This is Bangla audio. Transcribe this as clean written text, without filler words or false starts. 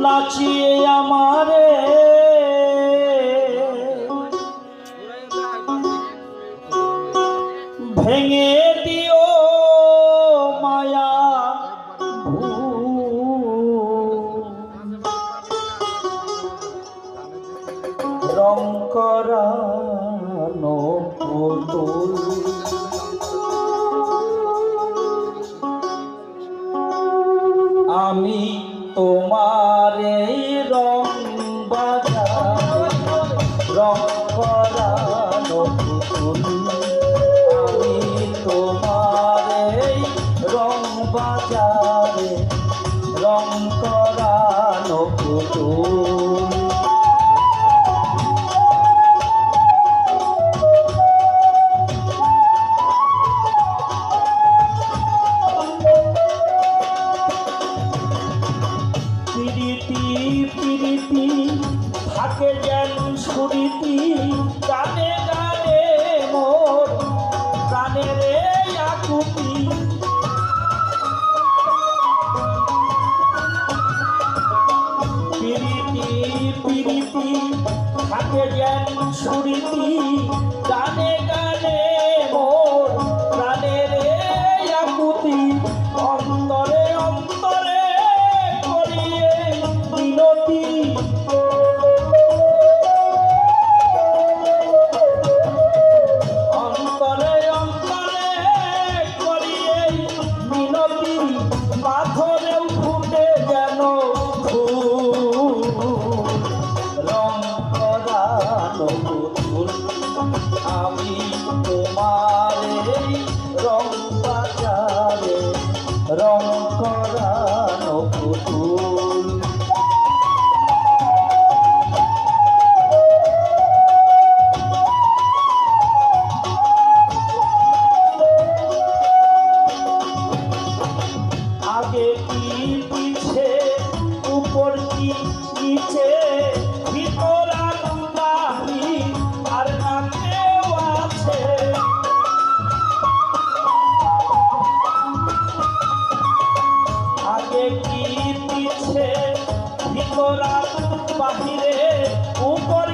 নাচিয়ে আমারে ভেঙে দিও মায়া রং করানো পুতুল আমি তোমার এই রং বাজার রং করানো পুতুল আমি তোমার এই রং বাজারে রং করানো পুতুল প্রীতি থাকে যেন স্মৃতি গানে গানে মোর প্রাণের আকুতি প্রীতি থাকে যেন স্মৃতি গানে গানে মোর প্রাণের আকুতি অন্তরে অন্তরে করিয়ে মিনতি অন্তরে অন্তরে করিয়ে মিনতি পাথরেও ফুটে যেন ফুল রং করানো ফুল আমি তোমার এই রং বাজারে রং করানো পুতুল আগে কি পিছে উপর কি নিচে ভিতর আনন্দাহি আর না কেউ আছে আগে কি পিছে ভিতর বাহিরে উপর